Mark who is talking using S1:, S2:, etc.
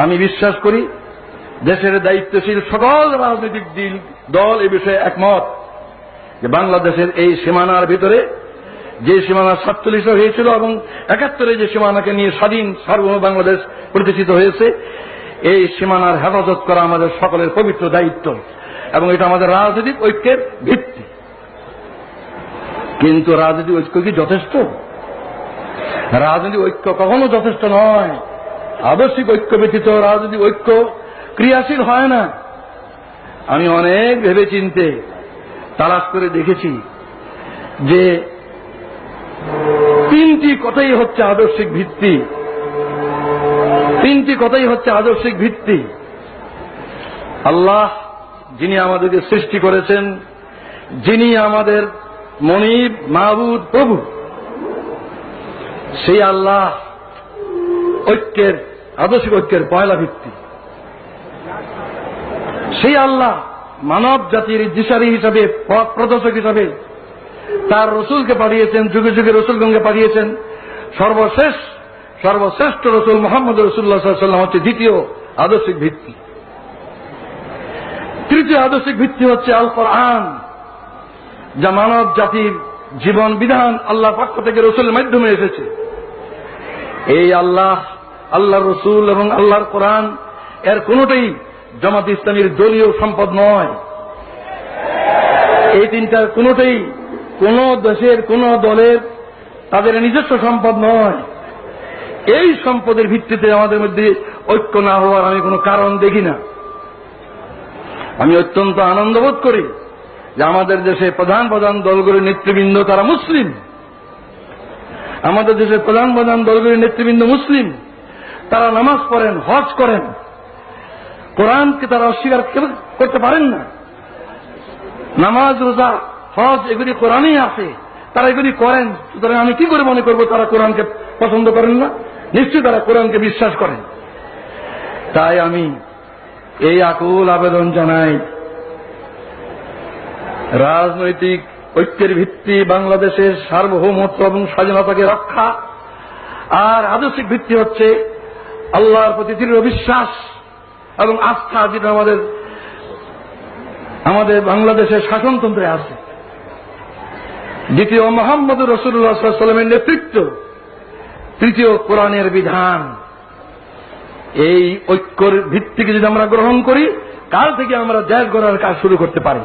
S1: আমি বিশ্বাস করি দেশের দায়িত্বশীল সকল রাজনৈতিক দল এ বিষয়ে একমত যে বাংলাদেশের এই সীমানার ভিতরে যে সীমানা 47 হয়েছিল এবং 71 যে সীমানাকে নিয়ে স্বাধীন সার্বভৌম বাংলাদেশ প্রতিষ্ঠিত হয়েছে, এই সীমানার হেফাজত করা আমাদের সকলের পবিত্র দায়িত্ব এবং এটা আমাদের রাজনৈতিক ঐক্যের ভিত্তি। কিন্তু রাজনৈতিক ঐক্য কি যথেষ্ট? রাজনৈতিক ঐক্য কখনো যথেষ্ট নয়। আদর্শিক ঐক্য ব্যতীত রাজনৈতিক ঐক্য ক্রিয়াশীল হয় না। আমি অনেক ভেবে চিন্তে তালাশ করে দেখেছি যে 3টি কথাই হচ্ছে আদর্শিক ভিত্তি। 3টি কথাই হচ্ছে আদর্শিক ভিত্তি। আল্লাহ যিনি আমাদেরকে সৃষ্টি করেছেন, যিনি আমাদের মনিব মাহবুদ প্রভু, সেই আল্লাহ ঐক্যের আদর্শিক ঐক্যের পয়লা ভিত্তি। সেই আল্লাহ মানব জাতির দিশারি হিসাবে, পথ প্রদর্শক হিসাবে তার রসুলকে পাঠিয়েছেন, যুগে যুগে রসুলগণকে পাঠিয়েছেন। সর্বশ্রেষ্ঠ রসুল মুহাম্মদ রাসূলুল্লাহ সাল্লাল্লাহু আলাইহি ওয়াসাল্লাম হচ্ছে দ্বিতীয় আদর্শিক ভিত্তি। তৃতীয় আদর্শিক ভিত্তি হচ্ছে আল কোরআন, যা মানব জাতির জীবন বিধান আল্লাহর পক্ষ থেকে রসুলের মাধ্যমে এসেছে। এই আল্লাহর রসুল এবং আল্লাহর কোরআন এর কোনটাই জামাত ইসলামীর দলীয় সম্পদ নয়। এই তিনটার কোনটাই কোন দেশের কোন দলের তাদের নিজস্ব সম্পদ নয়। এই সম্পদের ভিত্তিতে আমাদের মধ্যে ঐক্য না হওয়ার আমি কোনো কারণ দেখি না। আমি অত্যন্ত আনন্দ বোধ করি যে আমাদের দেশে প্রধান দলগুলির নেতৃবৃন্দ তারা মুসলিম। আমাদের দেশের প্রধান দলগুলির নেতৃবৃন্দ মুসলিম। তারা নামাজ পড়েন, হজ করেন, কোরআনকে তারা অস্বীকার করতে পারেন না। নামাজ, রোজা, হজ এগুলি কোরআনেই আছে, তারা এগুলি করেন। সুতরাং আমি কি করে মনে করবো তারা কোরআনকে পছন্দ করেন না? নিশ্চয়ই তারা কোরআনকে বিশ্বাস করেন। তাই আমি এই আকুল আবেদন জানাই, রাজনৈতিক ঐক্যের ভিত্তি বাংলাদেশের সার্বভৌমত্ব এবং স্বাধীনতাকে রক্ষা, আর আদর্শিক ভিত্তি হচ্ছে আল্লাহর প্রতি দৃঢ় বিশ্বাস এবং আস্থা, যেটা আমাদের বাংলাদেশের শাসনতন্ত্রে আছে। দ্বিতীয় মুহাম্মদ রাসূলুল্লাহ সাল্লাল্লাহু আলাইহি ওয়াসাল্লামের নেতৃত্ব, তৃতীয় কোরআনের বিধান। এই ঐক্যের ভিত্তিকে যদি আমরা গ্রহণ করি, কাল থেকে আমরা দেশ গড়ার কাজ শুরু করতে পারি।